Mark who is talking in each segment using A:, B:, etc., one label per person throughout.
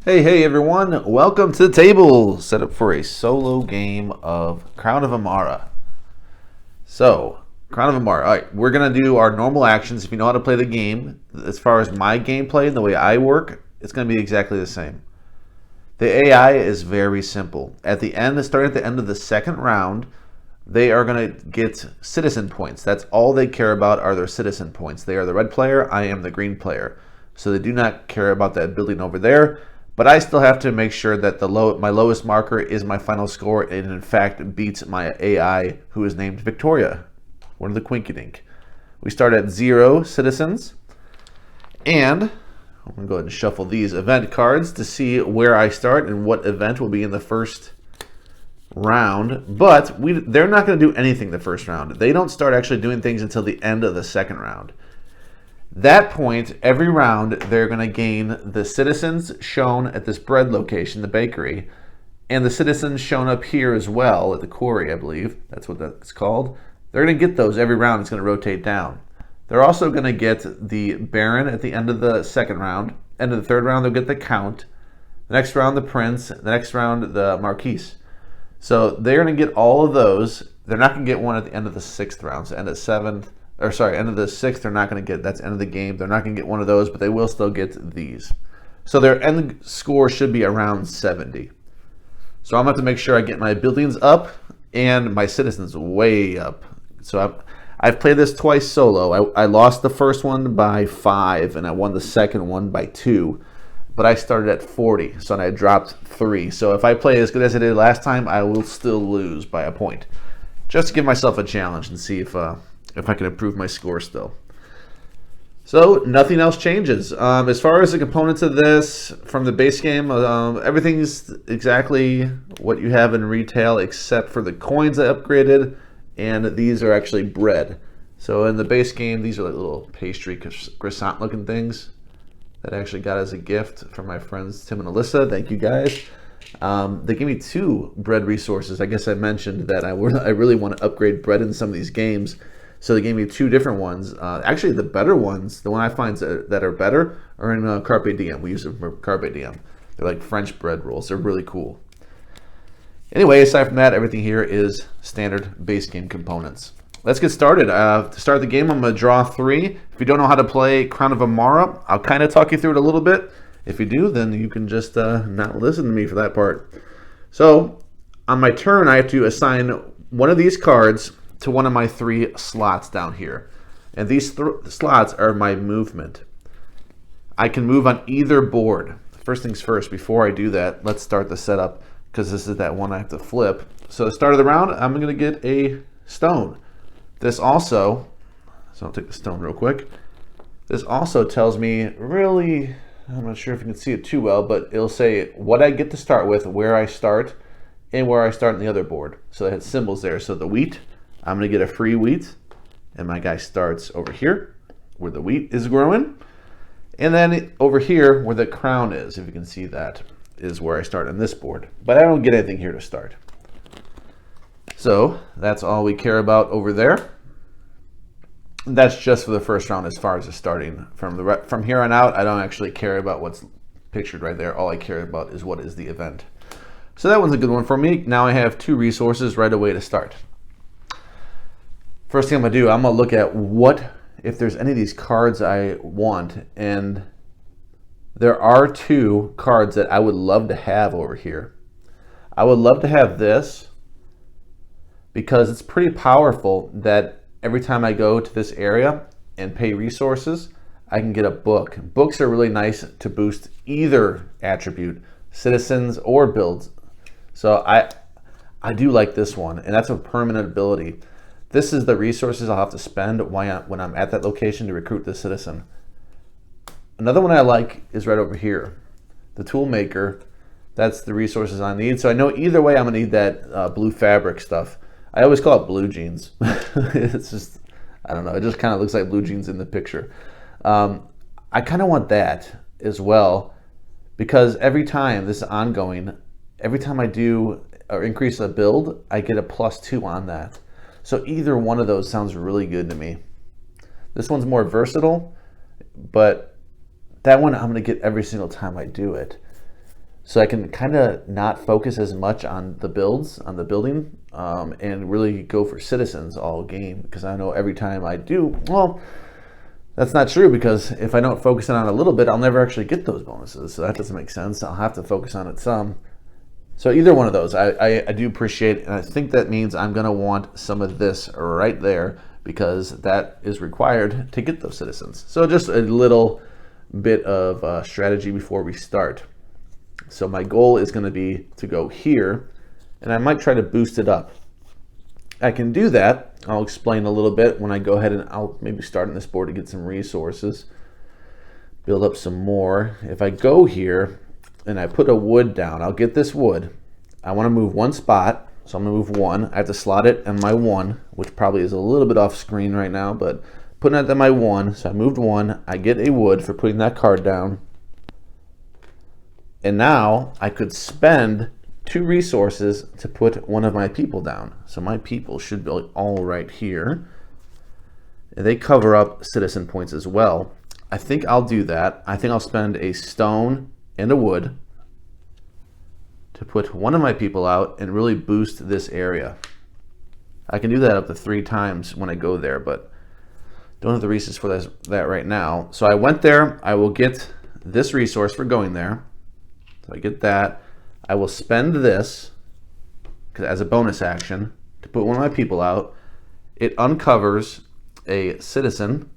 A: Hey everyone, welcome to the table. Set up for a solo game of Crown of Emara. So, Crown of Emara. Alright, we're going to do our normal actions. If you know how to play the game, as far as my gameplay and the way I work, it's going to be exactly the same. The AI is very simple. Starting at the end of the second round, they are going to get citizen points. That's all they care about are their citizen points. They are the red player, I am the green player. So they do not care about that building over there. But I still have to make sure that my lowest marker is my final score and in fact beats my AI, who is named Victoria, one of the Quinkydink. We start at 0 citizens, and I'm going to go ahead and shuffle these event cards to see where I start and what event will be in the first round. But they're not going to do anything the first round. They don't start actually doing things until the end of the second round. That point, every round, they're going to gain the citizens shown at this bread location, the bakery, and the citizens shown up here as well at the quarry, I believe. That's what that's called. They're going to get those every round. It's going to rotate down. They're also going to get the Baron at the end of the second round. End of the third round, they'll get the Count. The next round, the Prince. The next round, the Marquise. So they're going to get all of those. They're not going to get one at the end of the sixth round. So end of seventh. End of the sixth, they're not going to get. That's end of the game. They're not going to get one of those, but they will still get these. So their end score should be around 70. So I'm going to have to make sure I get my buildings up and my citizens way up. So I've played this twice solo. I lost the first one by 5, and I won the second one by 2. But I started at 40, so I dropped 3. So if I play as good as I did last time, I will still lose by a point. Just to give myself a challenge and see if I can improve my score still. So nothing else changes. As far as the components of this from the base game, everything's exactly what you have in retail except for the coins I upgraded, and these are actually bread. So in the base game, these are like little pastry croissant looking things that I actually got as a gift from my friends Tim and Alyssa. Thank you guys. They gave me 2 bread resources. I guess I mentioned that I really want to upgrade bread in some of these games. So they gave me 2 different ones. Actually, the better ones, the one I find that are better, are in Carpe Diem. We use them for Carpe Diem. They're like French bread rolls. They're really cool. Anyway, aside from that, everything here is standard base game components. Let's get started. To start the game, I'm going to draw 3. If you don't know how to play Crown of Emara, I'll kind of talk you through it a little bit. If you do, then you can just not listen to me for that part. So, on my turn, I have to assign one of these cards to one of my 3 slots down here. And these slots are my movement. I can move on either board. First things first, before I do that, let's start the setup, because this is that one I have to flip. So at the start of the round, I'm going to get a stone. This also, so I'll take the stone real quick. This also tells me really, I'm not sure if you can see it too well, but it'll say what I get to start with, where I start, and where I start on the other board. So it has symbols there. So the wheat, I'm going to get a free wheat, and my guy starts over here where the wheat is growing. And then over here where the crown is, if you can see that, is where I start on this board. But I don't get anything here to start. So that's all we care about over there. That's just for the first round as far as the starting. From here on out, I don't actually care about what's pictured right there. All I care about is what is the event. So that one's a good one for me. Now I have 2 resources right away to start. First thing I'm going to do, I'm going to look at if there's any of these cards I want, and there are 2 cards that I would love to have over here. I would love to have this because it's pretty powerful that every time I go to this area and pay resources, I can get a book. Books are really nice to boost either attribute, citizens or builds. So I do like this one, and that's a permanent ability. This is the resources I'll have to spend when I'm at that location to recruit the citizen. Another one I like is right over here. The tool maker, that's the resources I need. So I know either way I'm gonna need that blue fabric stuff. I always call it blue jeans. It's just, I don't know, it just kind of looks like blue jeans in the picture. I kind of want that as well, because every time, this is ongoing, every time I do or increase a build, I get a +2 on that. So either one of those sounds really good to me. This one's more versatile, but that one I'm going to get every single time I do it. so I can kind of not focus as much on the builds, on the building, and really go for citizens all game, because I know every time I do, well, that's not true, because if I don't focus on it a little bit, I'll never actually get those bonuses, so that doesn't make sense. I'll have to focus on it some. So either one of those, I do appreciate, and I think that means I'm going to want some of this right there, because that is required to get those citizens. So just a little bit of strategy before we start. So my goal is going to be to go here, and I might try to boost it up. I can do that. I'll explain a little bit when I go ahead, and I'll maybe start on this board to get some resources, build up some more. If I go here and I put a wood down, I'll get this wood. I want to move one spot, so I'm going to move one. I have to slot it in my one, which probably is a little bit off screen right now, but putting it in my one, so I moved one. I get a wood for putting that card down. And now I could spend 2 resources to put one of my people down. So my people should be all right here. And they cover up citizen points as well. I think I'll do that. I think I'll spend a stone and a wood to put one of my people out and really boost this area. I can do that up to 3 times when I go there, but don't have the resources for that right now. So I went there. I will get this resource for going there. So I get that. I will spend this as a bonus action to put one of my people out. It uncovers a citizen.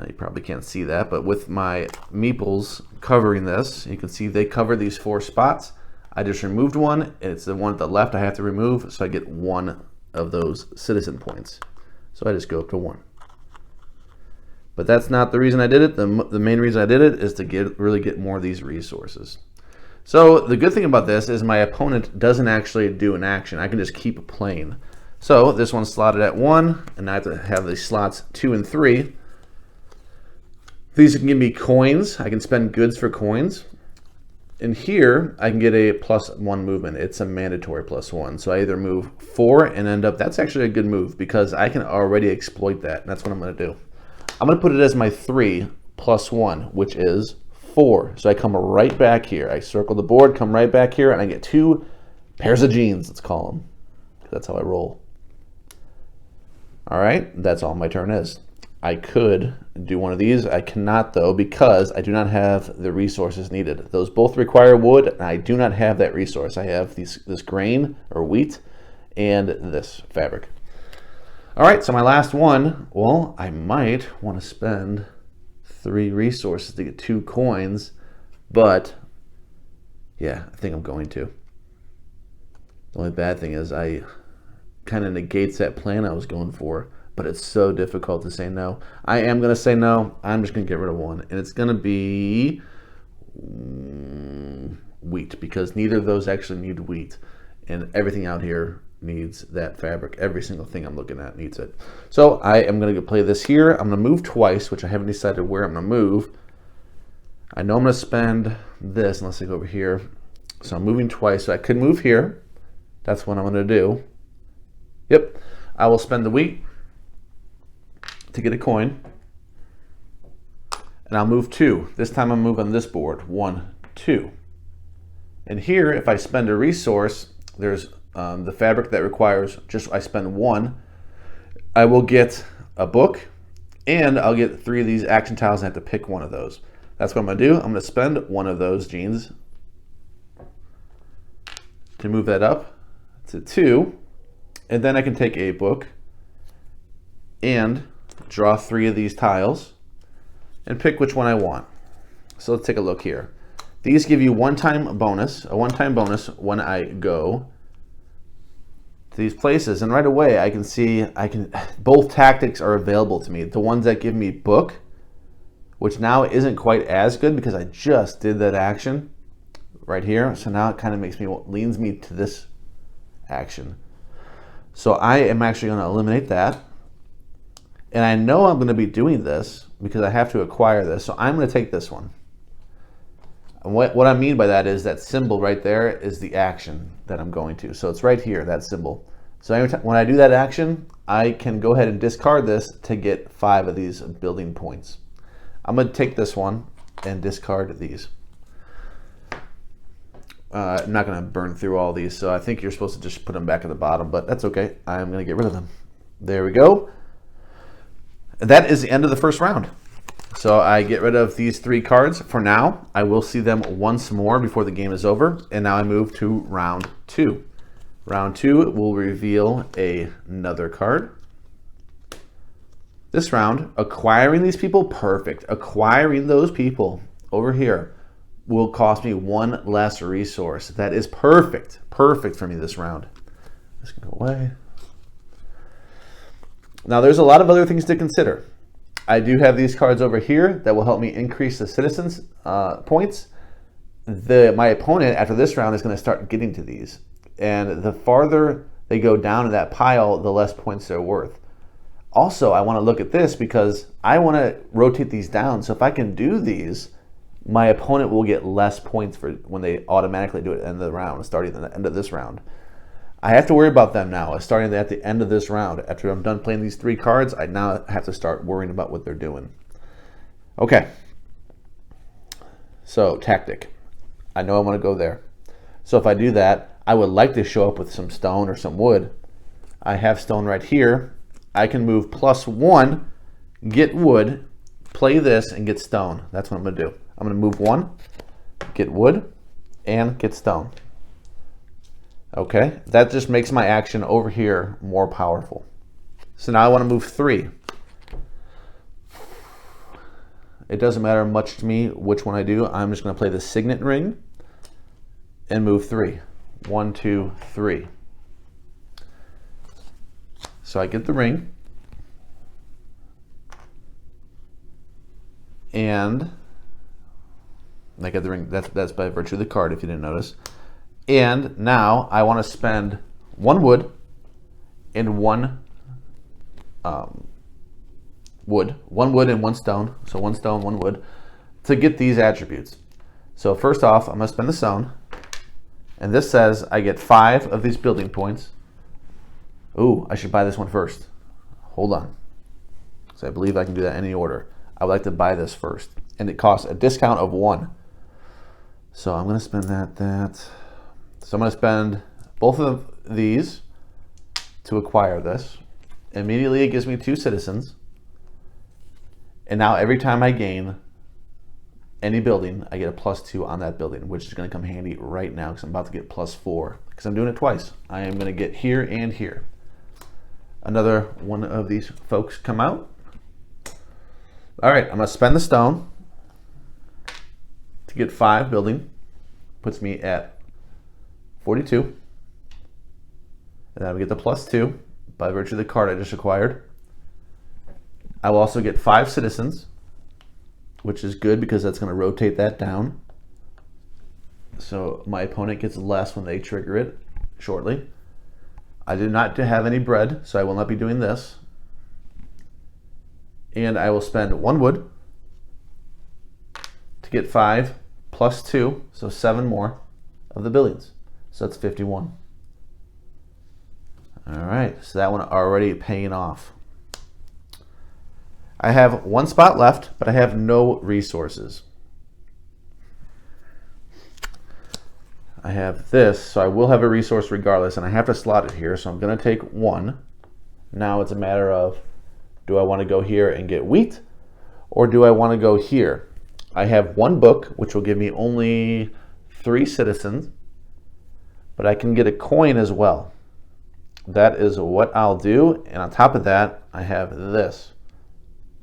A: You probably can't see that, but with my meeples covering this, you can see they cover these 4 spots. I just removed one. It's the one at the left I have to remove, so I get 1 of those citizen points. So I just go up to 1. But that's not the reason I did it. The main reason I did it is to really get more of these resources. So the good thing about this is my opponent doesn't actually do an action. I can just keep playing. So this one's slotted at 1, and I have to have the slots 2 and 3. These can give me coins. I can spend goods for coins. And here I can get a +1 movement. It's a mandatory +1. So I either move 4 and end up, that's actually a good move because I can already exploit that. And that's what I'm going to do. I'm going to put it as my 3 +1, which is 4. So I come right back here. I circle the board, come right back here, and I get 2 pairs of jeans, let's call them. That's how I roll. All right, that's all my turn is. I could do one of these. I cannot, though, because I do not have the resources needed. Those both require wood, and I do not have that resource. I have this grain or wheat and this fabric. All right, so my last one, well, I might want to spend 3 resources to get 2 coins, but yeah, I think I'm going to. The only bad thing is I kind of negates that plan I was going for, but it's so difficult to say no. I am going to say no. I'm just going to get rid of 1, and it's going to be wheat, because neither of those actually need wheat, and everything out here needs that fabric. Every single thing I'm looking at needs it. So I am going to play this here. I'm going to move twice, which I haven't decided where I'm going to move. I know I'm going to spend this unless I go over here. So I'm moving twice. So I could move here. That's what I'm going to do. Yep. I will spend the wheat to get a coin. And I'll move 2. This time I'm moving this board. 1, 2. And here, if I spend a resource, there's the fabric that requires just I spend 1. I will get a book, and I'll get 3 of these action tiles and I have to pick one of those. That's what I'm going to do. I'm going to spend 1 of those jeans to move that up to 2, and then I can take a book and draw 3 of these tiles and pick which one I want. So let's take a look here. These give you a one-time bonus when I go to these places, and right away I can see both tactics are available to me. The ones that give me book, which now isn't quite as good because I just did that action right here. So now it kind of leans me to this action. So I am actually going to eliminate that. And I know I'm going to be doing this because I have to acquire this. So I'm going to take this one. And what I mean by that is that symbol right there is the action that I'm going to. So it's right here, that symbol. So every time when I do that action, I can go ahead and discard this to get 5 of these building points. I'm going to take this one and discard these. I'm not going to burn through all these, so I think you're supposed to just put them back at the bottom, but that's okay. I'm going to get rid of them. There we go. That is the end of the first round. So I get rid of these 3 cards for now. I will see them once more before the game is over, and now I move to round 2. Round 2 will reveal another card. This round, acquiring these people, perfect. Acquiring those people over here will cost me 1 less resource. That is perfect. Perfect for me this round. This can go away. Now there's a lot of other things to consider. I do have these cards over here that will help me increase the citizens points. My opponent after this round is going to start getting to these. And the farther they go down in that pile, the less points they're worth. Also, I want to look at this because I want to rotate these down. So if I can do these, my opponent will get less points for when they automatically do it at the end of the round, starting at the end of this round. I have to worry about them now, starting at the end of this round. After I'm done playing these 3 cards, I now have to start worrying about what they're doing. Okay. So, tactic. I know I want to go there. So if I do that, I would like to show up with some stone or some wood. I have stone right here. I can move +1, get wood, play this, and get stone. That's what I'm going to do. I'm going to move 1, get wood, and get stone. Okay, that just makes my action over here more powerful. So now I want to move 3. It doesn't matter much to me which one I do. I'm just going to play the signet ring and move 3. 1, 2, 3. So I get the ring. And I get the ring. That's by virtue of the card, if you didn't notice. And now I want to spend 1 wood and 1 wood. 1 wood and 1 stone. So 1 stone, 1 wood to get these attributes. So first off, I'm going to spend the stone. And this says I get 5 of these building points. Ooh, I should buy this one first. Hold on. So I believe I can do that in any order. I would like to buy this first. And it costs a discount of 1. So I'm going to spend that. So I'm going to spend both of these to acquire this. Immediately it gives me 2 citizens. And now every time I gain any building, I get a +2 on that building, which is going to come handy right now because I'm about to get +4 because I'm doing it twice. I am going to get here and here. Another one of these folks come out. All right, I'm going to spend the stone to get 5 building. Puts me at 42. And then I get the +2 by virtue of the card I just acquired. I will also get 5 citizens, which is good because that's going to rotate that down. So my opponent gets less when they trigger it shortly. I do not have any bread, so I will not be doing this. And I will spend 1 wood to get 5 +2, so 7 more of the buildings. So that's 51. All right, so that one already paying off. I have 1 spot left, but I have no resources. I have this, so I will have a resource regardless, and I have to slot it here, so I'm going to take 1. Now it's a matter of, do I want to go here and get wheat, or do I want to go here? I have 1 book, which will give me only 3 citizens, but I can get a coin as well. That is what I'll do, and on top of that, I have this.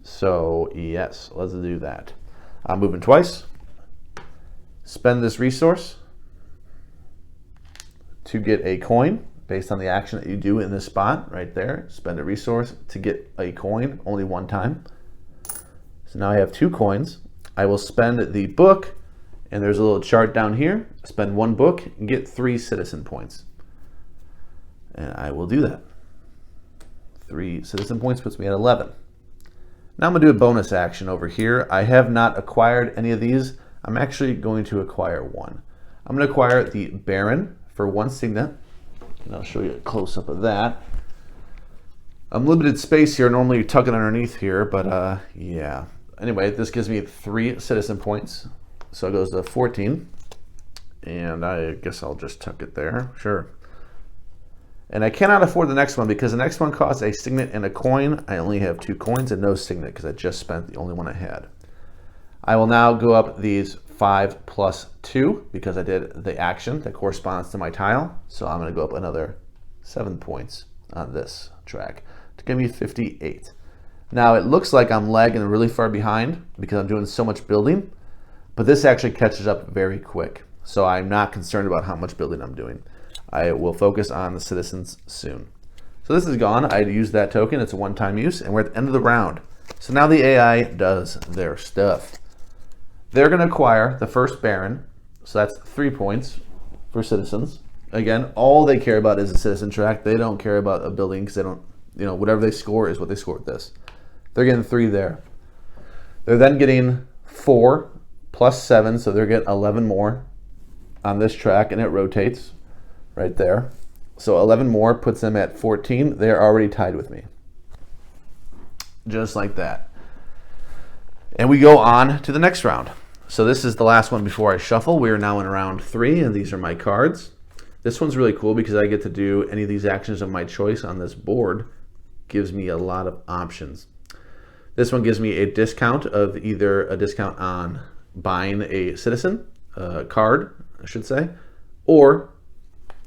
A: So yes, let's do that. I'm moving twice. Spend this resource to get a coin based on the action that you do in this spot right there. Spend a resource to get a coin only 1 time. So now I have 2 coins. I will spend the book, and there's a little chart down here. Spend 1 book and get 3 citizen points. And I will do that. 3 citizen points puts me at 11. Now I'm going to do a bonus action over here. I have not acquired any of these. I'm actually going to acquire 1. I'm going to acquire the Baron for 1 signet. And I'll show you a close-up of that. I'm limited space here. Normally you tuck it underneath here, but yeah. Anyway, this gives me 3 citizen points. So it goes to 14. And I guess I'll just tuck it there. Sure. And I cannot afford the next one because the next one costs a signet and a coin. I only have 2 coins and no signet because I just spent the only one I had. I will now go up these 5 plus 2 because I did the action that corresponds to my tile. So I'm going to go up another 7 points on this track to give me 58. Now it looks like I'm lagging really far behind because I'm doing so much building, but this actually catches up very quick. So I'm not concerned about how much building I'm doing. I will focus on the citizens soon. So this is gone. I used that token. It's a one-time use, and we're at the end of the round. So now the AI does their stuff. They're going to acquire the first Baron. So that's 3 points for citizens. Again, all they care about is a citizen track. They don't care about a building because they don't, whatever they score is what they score with this. They're getting 3 there. They're then getting 4 plus 7, so they're getting 11 more on this track, and it rotates right there. So 11 more puts them at 14. They're already tied with me. Just like that. And we go on to the next round. So this is the last one before I shuffle. We are now in round 3, and these are my cards. This one's really cool because I get to do any of these actions of my choice on this board. Gives me a lot of options. This one gives me a discount of either a discount on buying a citizen card, I should say, or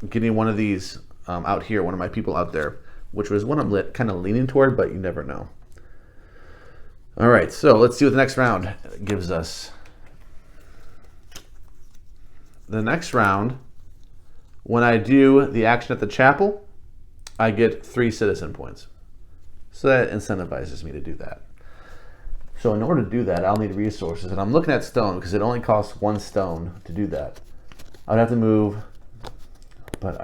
A: getting one of these out here, one of my people out there, which was one I'm kind of leaning toward, but you never know. All right, so let's see what the next round gives us. The next round, when I do the action at the chapel, I get 3 citizen points. So that incentivizes me to do that. So in order to do that, I'll need resources. And I'm looking at stone because it only costs 1 stone to do that. I would have to move, but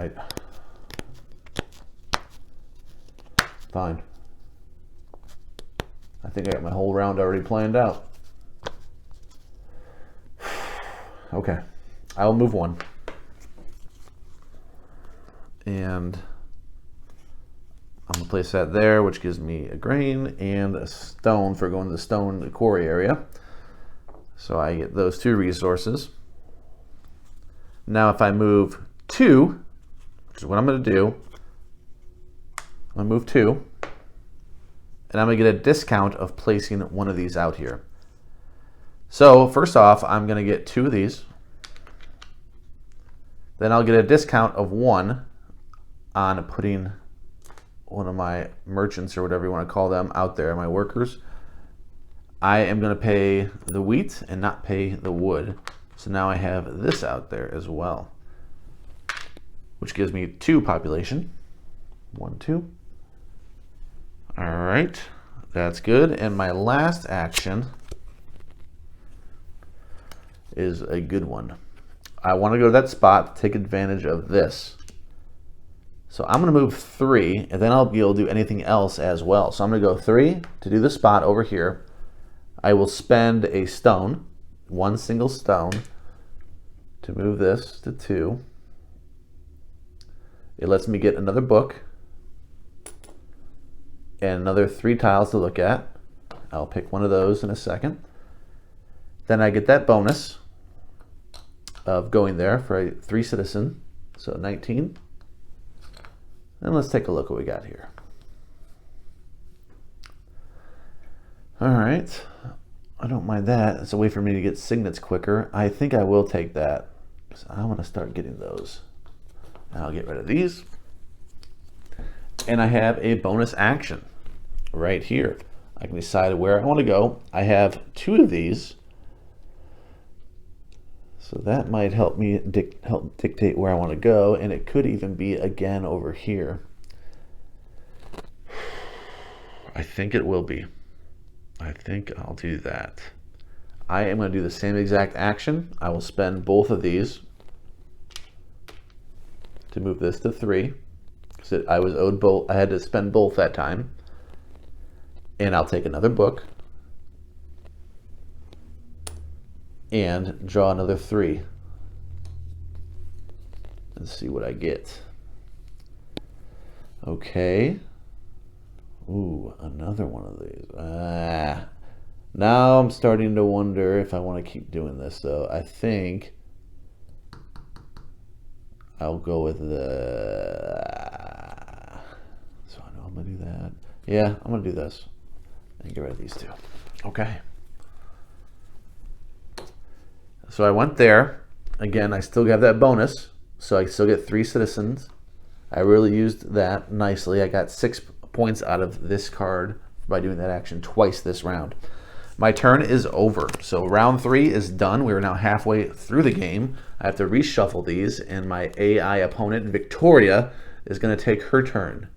A: fine. I think I got my whole round already planned out. Okay, I will move 1. And I'm gonna place that there, which gives me a grain and a stone for going to the stone quarry area. So I get those 2 resources. Now if I move 2, which is what I'm gonna do, I'm gonna move 2, and I'm gonna get a discount of placing one of these out here. So first off, I'm gonna get 2 of these. Then I'll get a discount of 1 on putting one of my merchants or whatever you want to call them out there, my workers. I am going to pay the wheat and not pay the wood. So now I have this out there as well, which gives me 2 population. 1, 2. All right, that's good. And my last action is a good one. I want to go to that spot, take advantage of this. So I'm going to move 3, and then I'll be able to do anything else as well. So I'm going to go 3 to do the spot over here. I will spend a stone, 1 single stone, to move this to 2. It lets me get another book and another 3 tiles to look at. I'll pick one of those in a second. Then I get that bonus of going there for a 3 citizen, so 19. And let's take a look what we got here. All right, I don't mind that. It's a way for me to get signets quicker. I think I will take that because I want to start getting those. I'll get rid of these. And I have a bonus action right here. I can decide where I want to go. I have 2 of these. So that might help me help dictate where I want to go, and it could even be again over here. I think it will be. I think I'll do that. I am going to do the same exact action. I will spend both of these to move this to 3. So I was owed both. I had to spend both that time. And I'll take another book and draw another 3 and see what I get. Okay. Ooh, another one of these. Now I'm starting to wonder if I want to keep doing this, though. I think I'll go with the... So I know I'm going to do that. Yeah, I'm going to do this. And get rid of these two. Okay. So I went there. Again, I still have that bonus. So I still get 3 citizens. I really used that nicely. I got 6 points out of this card by doing that action twice this round. My turn is over. So round 3 is done. We are now halfway through the game. I have to reshuffle these, and my AI opponent, Victoria, is going to take her turn.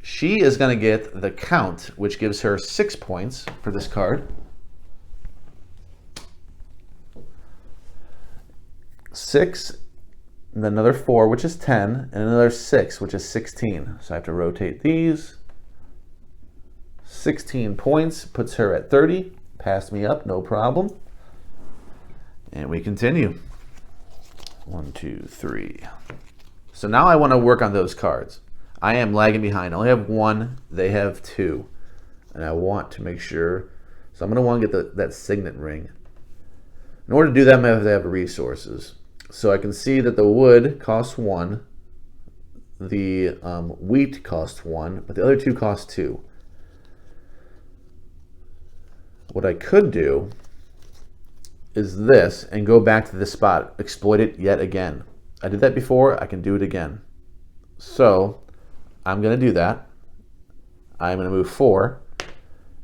A: She is going to get the count, which gives her 6 points for this card. 6, and then another 4, which is 10, and another 6, which is 16. So I have to rotate these. 16 points puts her at 30. Passed me up, no problem. And we continue. 1, 2, 3. So now I want to work on those cards. I am lagging behind. I only have 1. They have 2. And I want to make sure. So I'm going to want to get that signet ring. In order to do that, I'm going to have to have resources. So I can see that the wood costs 1. The wheat costs 1. But the other 2 cost 2. What I could do is this and go back to this spot, exploit it yet again. I did that before, I can do it again. So I'm going to do that. I'm going to move 4,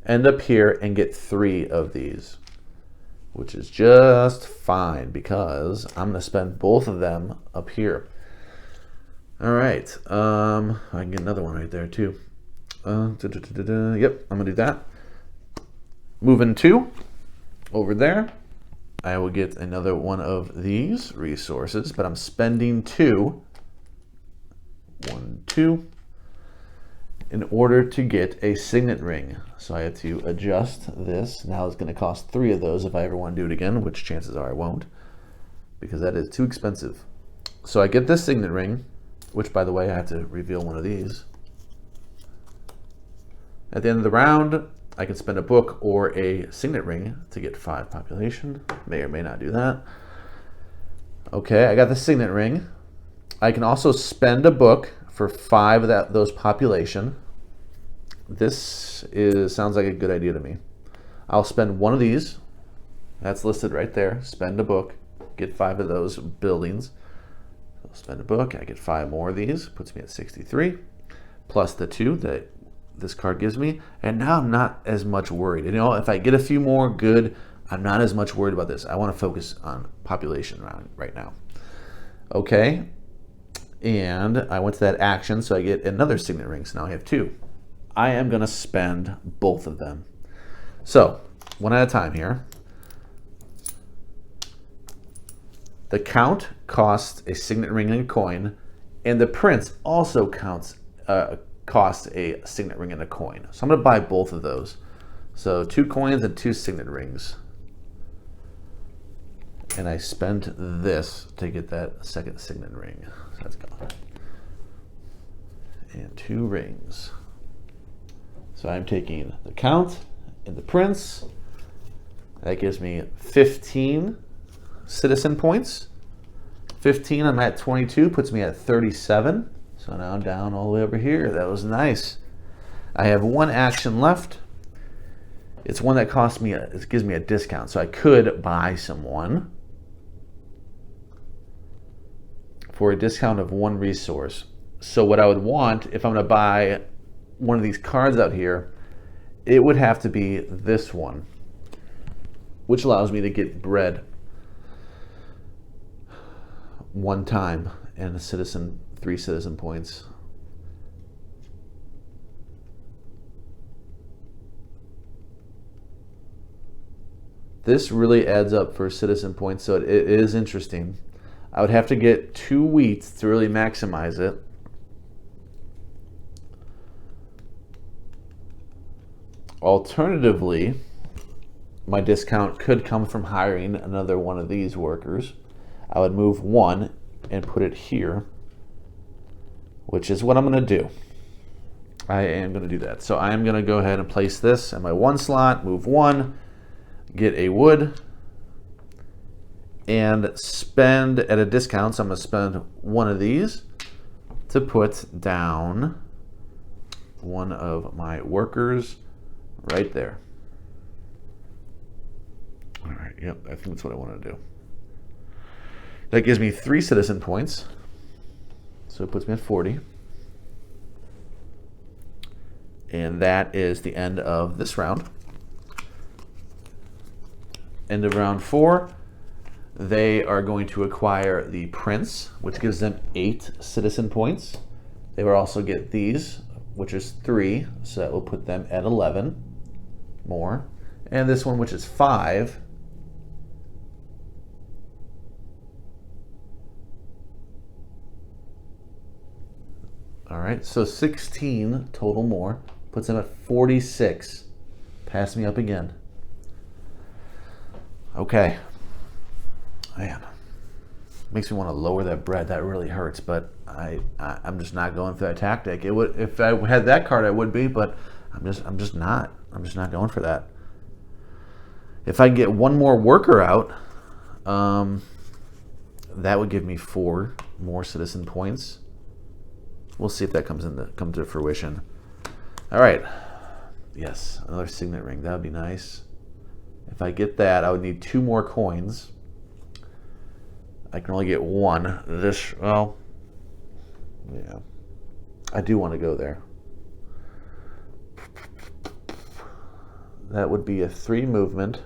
A: end up here and get 3 of these, which is just fine because I'm going to spend both of them up here. All right, I can get another one right there too. Yep, I'm going to do that. Moving 2 over there. I will get another one of these resources, but I'm spending 2. 1, 2. In order to get a signet ring. So I have to adjust this. Now it's going to cost 3 of those if I ever want to do it again, which chances are I won't, because that is too expensive. So I get this signet ring, which, by the way, I have to reveal one of these. At the end of the round, I can spend a book or a signet ring to get 5 population. May or may not do that. Okay, I got the signet ring. I can also spend a book for 5 of those population. This sounds like a good idea to me. I'll spend 1 of these. That's listed right there. Spend a book, get 5 of those buildings. I'll spend a book, I get 5 more of these. Puts me at 63, plus the 2 that this card gives me, and now I'm not as much worried. You know, if I get a few more, good. I'm not as much worried about this. I want to focus on population right now. Okay, and I went to that action, so I get another signet ring. So now I have 2. I am going to spend both of them. So one at a time here. The count costs a signet ring and a coin, and the prince also costs a signet ring and a coin. So I'm going to buy both of those. So 2 coins and 2 signet rings. And I spent this to get that second signet ring. So that's gone. And 2 rings. So I'm taking the count and the prince. That gives me 15 citizen points. 15, I'm at 22, puts me at 37. So now I'm down all the way over here. That was nice. I have 1 action left. It's one that costs me, it gives me a discount. So I could buy someone for a discount of 1 resource. So what I would want, if I'm going to buy one of these cards out here, it would have to be this one, which allows me to get bread 1 time and a citizen 3 citizen points. This really adds up for citizen points, so it is interesting. I would have to get 2 wheat to really maximize it. Alternatively, my discount could come from hiring another one of these workers. I would move 1 and put it here, which is what I'm going to do. I am going to do that. So I am going to go ahead and place this in my 1 slot, move 1, get a wood, and spend at a discount. So I'm going to spend one of these to put down one of my workers right there. All right, yep, I think that's what I want to do. That gives me 3 citizen points. So it puts me at 40. And that is the end of this round. End of round 4. They are going to acquire the prince, which gives them 8 citizen points. They will also get these, which is 3, so that will put them at 11 more. And this one, which is 5. All right, so 16 total more. Puts them at 46. Pass me up again. Okay. Man. Makes me want to lower that bread. That really hurts, but I'm just not going for that tactic. It would, if I had that card, I would be, but I'm just not. I'm just not going for that. If I can get one more worker out, that would give me 4 more citizen points. We'll see if that comes to fruition. All right. Yes, another signet ring. That would be nice. If I get that, I would need 2 more coins. I can only get 1. This, well, yeah. I do want to go there. That would be a 3 movement.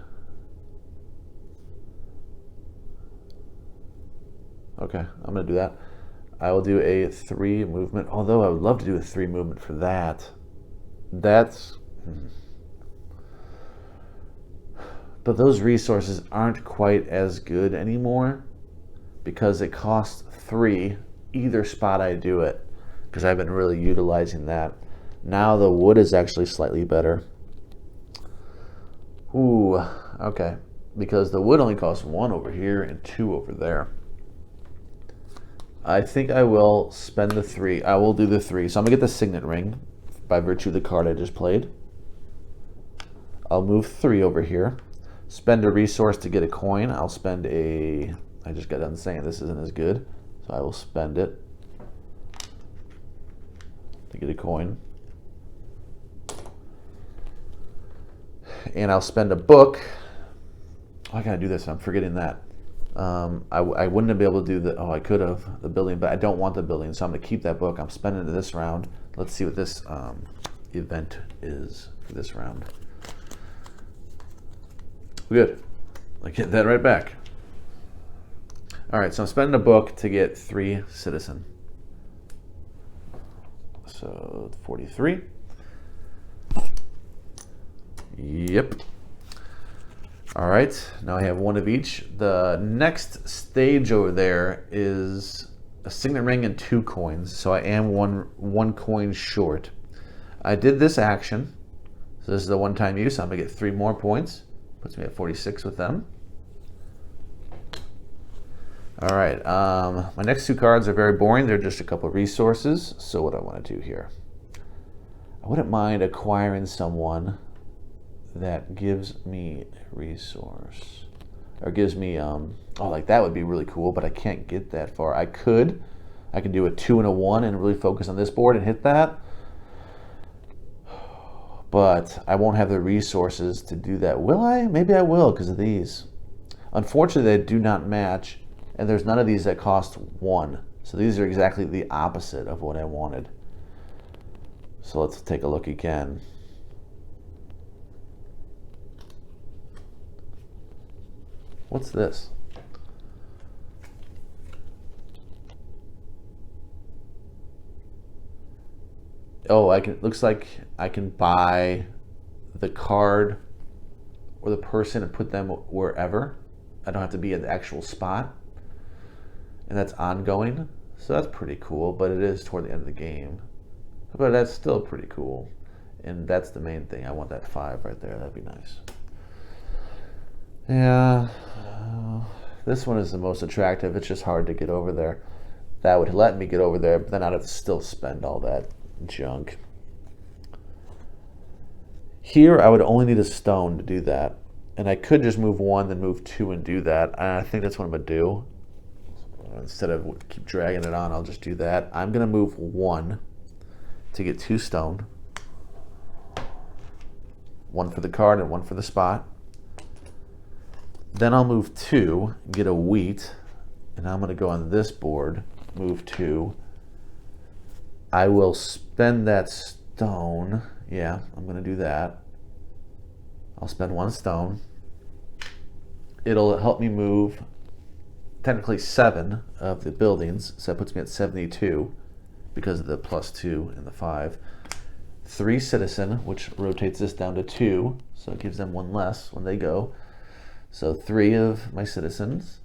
A: Okay, I'm going to do that. I will do a 3 movement, although I would love to do a 3 movement for that. That's... But those resources aren't quite as good anymore because it costs 3 either spot I do it, because I've been really utilizing that. Now the wood is actually slightly better. Ooh, okay. Because the wood only costs 1 over here and 2 over there. I think I will spend the 3. I will do the 3. So I'm going to get the signet ring by virtue of the card I just played. I'll move 3 over here. Spend a resource to get a coin. I'll spend a... I just got done saying this isn't as good. So I will spend it to get a coin. And I'll spend a book. Oh, I got to do this. I'm forgetting that. I wouldn't have been able to do the, I could have, the building, but I don't want the building, so I'm going to keep that book. I'm spending it this round. Let's see what this event is for this round. Good. I get that right back. All right, so I'm spending a book to get 3 citizen. So 43. Yep. All right, now I have 1 of each. The next stage over there is a signet ring and 2 coins, so I am one coin short. I did this action, so this is a one-time use. I'm gonna get 3 more points. Puts me at 46 with them. All right, my next 2 cards are very boring. They're just a couple of resources. So what I want to do here, I wouldn't mind acquiring someone that gives me a resource, or gives me like that would be really cool, but I can't get that far. I can do a 2 and a 1 and really focus on this board and hit that, but I won't have the resources to do that. Will I? Maybe I will, because of these. Unfortunately, they do not match, and there's none of these that cost 1, so these are exactly the opposite of what I wanted. So let's take a look again. What's this? Oh, looks like I can buy the card or the person and put them wherever. I don't have to be at the actual spot. And that's ongoing. So that's pretty cool, but it is toward the end of the game. But that's still pretty cool. And that's the main thing. I want that 5 right there. That'd be nice. Yeah, this one is the most attractive. It's just hard to get over there. That would let me get over there, but then I'd have to still spend all that junk. Here, I would only need a stone to do that. And I could just move 1, then move 2 and do that. And I think that's what I'm going to do. Instead of keep dragging it on, I'll just do that. I'm going to move 1 to get 2 stone. 1 for the card and 1 for the spot. Then I'll move 2, get a wheat, and I'm going to go on this board, move 2. I will spend that stone. Yeah, I'm going to do that. I'll spend 1 stone. It'll help me move technically 7 of the buildings, so that puts me at 72 because of the +2 and the 5. 3 citizen, which rotates this down to 2, so it gives them 1 less when they go. So 3 of my citizens.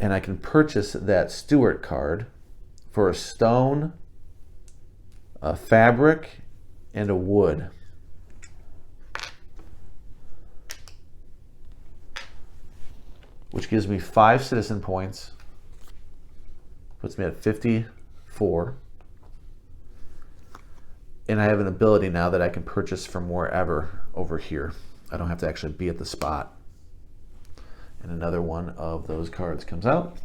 A: And I can purchase that steward card for a stone, a fabric, and a wood. Which gives me 5 citizen points. Puts me at 54. And I have an ability now that I can purchase from wherever over here. I don't have to actually be at the spot. And another one of those cards comes out.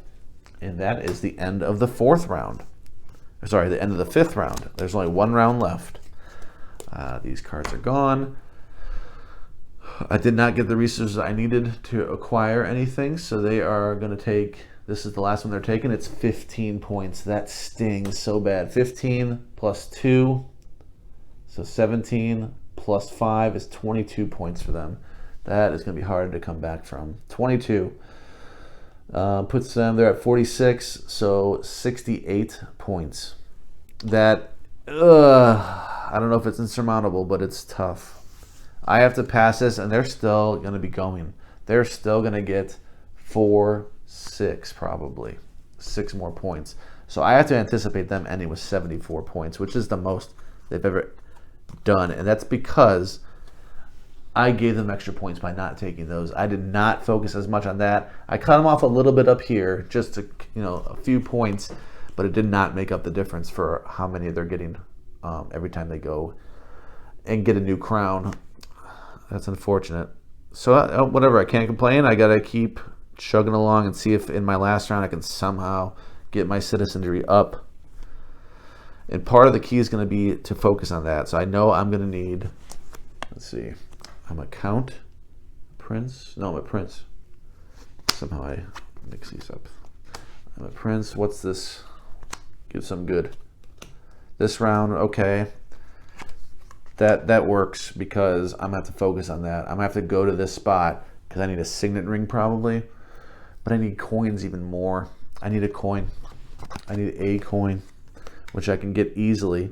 A: And that is the end of the 4th round. Sorry, the end of the 5th round. There's only 1 round left. These cards are gone. I did not get the resources I needed to acquire anything, so they are going to take, this is the last one they're taking, it's 15 points. That stings so bad. 15 plus 2, so 17 plus 5 is 22 points for them. That is going to be hard to come back from. 22 puts them there at 46, so 68 points. That, I don't know if it's insurmountable, but it's tough. I have to pass this, and they're still going to be going. They're still going to get 4, 6 probably. 6 more points. So I have to anticipate them ending with 74 points, which is the most they've ever done. And that's because I gave them extra points by not taking those. I did not focus as much on that. I cut them off a little bit up here, just to, a few points, but it did not make up the difference for how many they're getting every time they go and get a new crown. That's unfortunate. So whatever, I can't complain. I gotta keep chugging along and see if in my last round I can somehow get my citizenry up. And part of the key is going to be to focus on that. So I know I'm going to need, let's see, I'm a count, prince. No, I'm a prince. Somehow I mix these up. I'm a prince. What's this? Give some good. This round, okay. That works because I'm going to have to focus on that. I'm going to have to go to this spot because I need a signet ring probably. But I need coins even more. I need a coin. I need a coin, which I can get easily.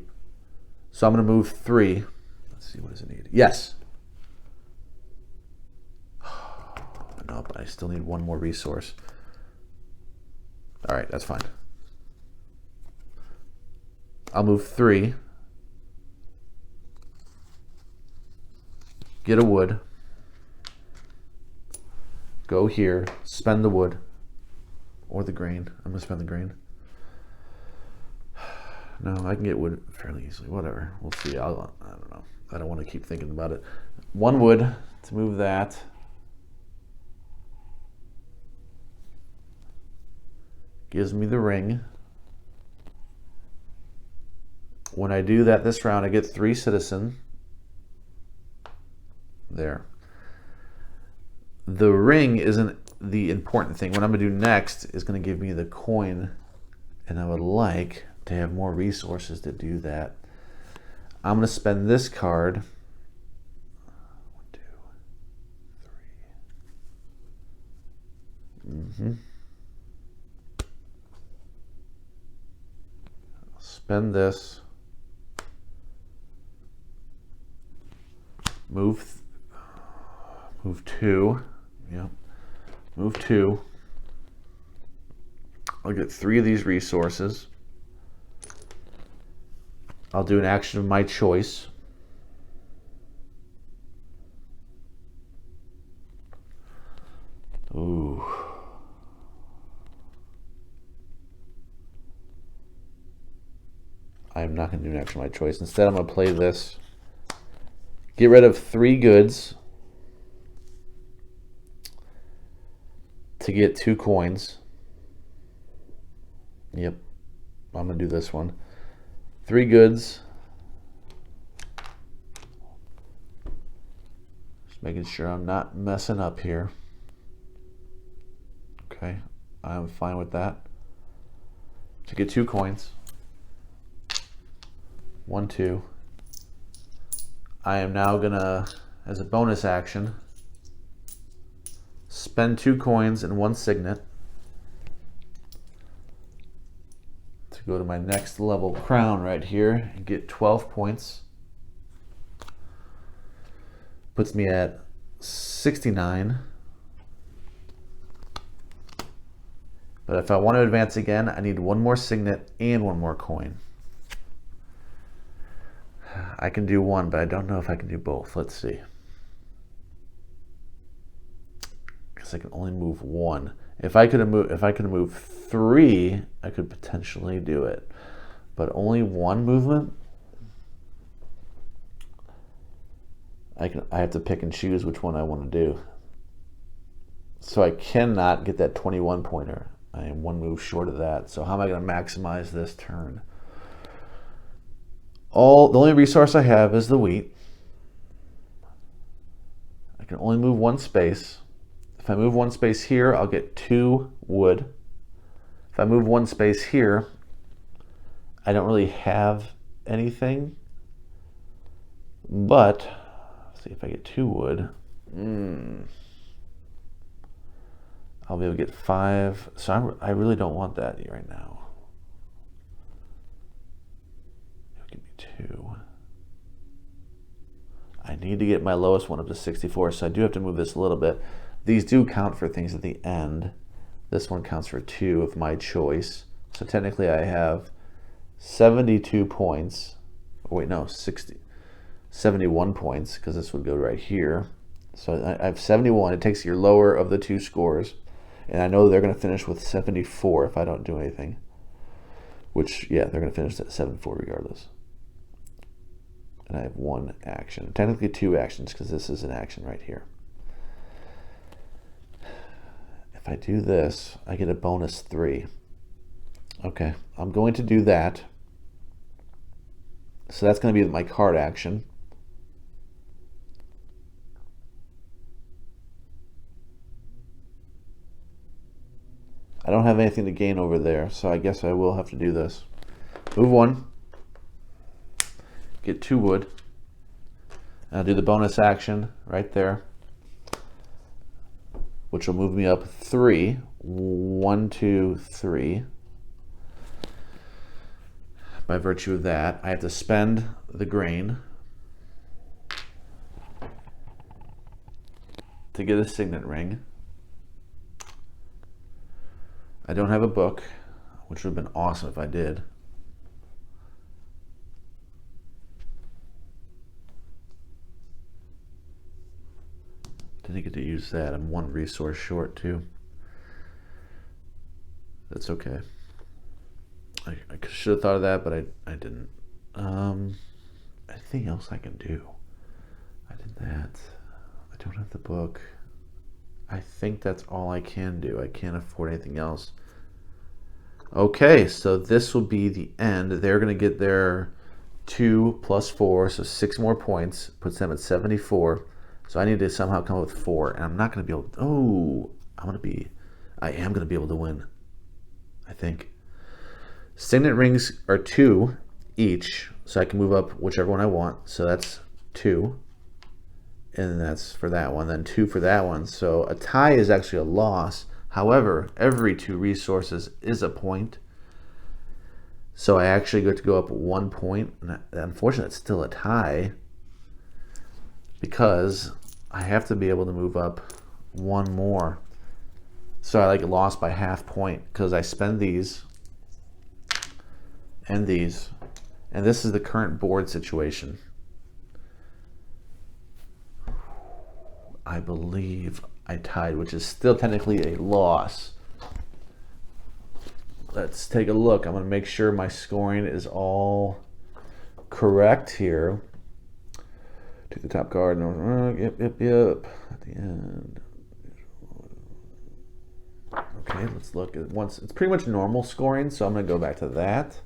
A: So I'm going to move 3. Let's see, what does it need? Yes. Nope, I still need 1 more resource. All right, that's fine. I'll move 3. Get a wood. Go here. Spend the wood. Or the grain. I'm going to spend the grain. No, I can get wood fairly easily. Whatever. We'll see. I don't know. I don't want to keep thinking about it. 1 wood to move that. Gives me the ring. When I do that this round, I get 3 citizen. There. The ring isn't the important thing. What I'm going to do next is going to give me the coin, and I would like to have more resources to do that. I'm going to spend this card. 1, 2, 3. I'll spend this. Move 2. Yep. Move 2. I'll get 3 of these resources. I'll do an action of my choice. Ooh. I'm not going to do an action of my choice. Instead, I'm going to play this. Get rid of 3 goods. to get 2 coins. Yep, I'm going to do this one. 3 goods. Just making sure I'm not messing up here. Okay, I'm fine with that. To get 2 coins. 1, 2. I am now gonna, as a bonus action, spend 2 coins and 1 signet to go to my next level crown right here and get 12 points. Puts me at 69. But if I want to advance again, I need 1 more signet and 1 more coin. I can do 1, but I don't know if I can do both. Let's see. Because I can only move 1. If I could move 3, I could potentially do it. But only 1 movement? I have to pick and choose which one I want to do. So I cannot get that 21 pointer. I am 1 move short of that. So how am I going to maximize this turn? The only resource I have is the wheat. I can only move 1 space. If I move 1 space here, I'll get 2 wood. If I move 1 space here, I don't really have anything. But let's see if I get 2 wood. I'll be able to get 5. So I really don't want that right now. Give me 2. I need to get my lowest one up to 64, so I do have to move this a little bit. These do count for things at the end. This one counts for 2 of my choice. So technically I have 72 points. Oh, wait, no, 71 points, because this would go right here. So I have 71. It takes your lower of the 2 scores. And I know they're going to finish with 74 if I don't do anything. Which, yeah, they're going to finish at 74 regardless. And I have 1 action. Technically 2 actions, because this is an action right here. If I do this, I get a bonus 3. Okay, I'm going to do that. So that's going to be my card action. I don't have anything to gain over there, so I guess I will have to do this. Move 1. Get 2 wood. And I'll do the bonus action right there, which will move me up 3. 1, 2, 3. By virtue of that, I have to spend the grain to get a signet ring. I don't have a book, which would have been awesome if I did. Didn't get to use that. I'm 1 resource short too. That's okay. I should have thought of that, but I didn't. Anything else I can do? I did that. I don't have the book. I think that's all I can do. I can't afford anything else. Okay, so this will be the end. They're going to get their 2 plus 4, so 6 more points. Puts them at 74. So I need to somehow come up with 4, and I'm not going to be able to. Oh, I am going to be able to win, I think. Signet rings are 2 each, so I can move up whichever one I want. So that's 2. And that's for that one, then 2 for that one. So a tie is actually a loss. However, every 2 resources is a point. So I actually get to go up 1 point. And unfortunately, it's still a tie because I have to be able to move up 1 more. So I lost by ½ point because I spend these and these. And this is the current board situation. I believe I tied, which is still technically a loss. Let's take a look. I'm going to make sure my scoring is all correct here. Take the top card. Yep. At the end. Okay, let's look at once. It's pretty much normal scoring, so I'm going to go back to that.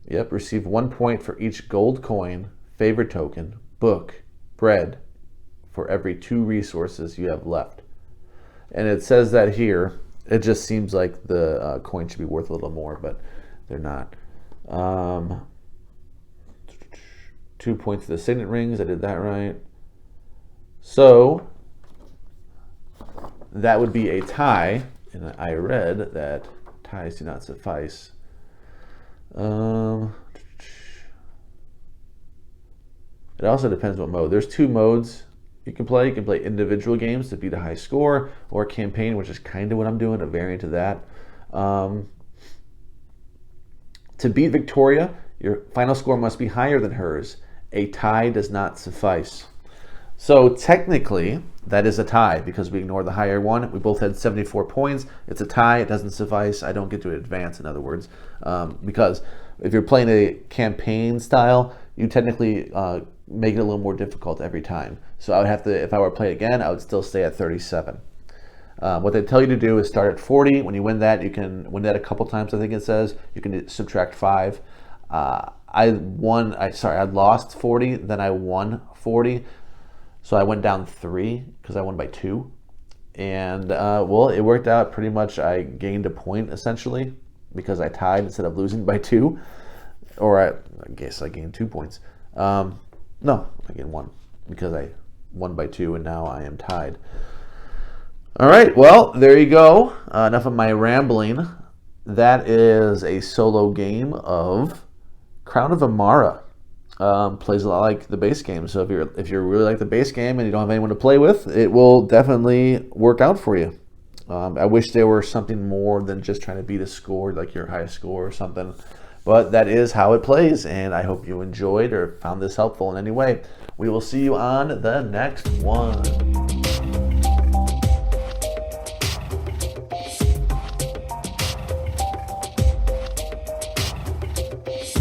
A: Yep, receive 1 point for each gold coin, favor token, book, bread for every 2 resources you have left. And it says that here. It just seems like the coin should be worth a little more, but they're not. 2 points for the signet rings. I did that right. So that would be a tie, and I read that ties do not suffice. It also depends what mode. There's 2 modes you can play. You can play individual games to beat a high score, or campaign, which is kind of what I'm doing, a variant of that. To beat Victoria, your final score must be higher than hers. A tie does not suffice. So technically, that is a tie because we ignored the higher one. We both had 74 points. It's a tie. It doesn't suffice. I don't get to advance, in other words, because if you're playing a campaign style, you technically make it a little more difficult every time. So I would have to, if I were to play again, I would still stay at 37. What they tell you to do is start at 40. When you win that, you can win that a couple times, I think it says. You can subtract 5. I lost 40, then I won 40. So I went down 3 because I won by 2. And, well, it worked out pretty much. I gained a point, essentially, because I tied instead of losing by 2. Or I guess I gained 2 points. No, I gained 1 because I won by 2, and now I am tied. All right, well, there you go. Enough of my rambling. That is a solo game of Crown of Emara. Plays a lot like the base game. So if you really like the base game and you don't have anyone to play with, it will definitely work out for you. I wish there were something more than just trying to beat a score, like your highest score or something. But that is how it plays, and I hope you enjoyed or found this helpful in any way. We will see you on the next one.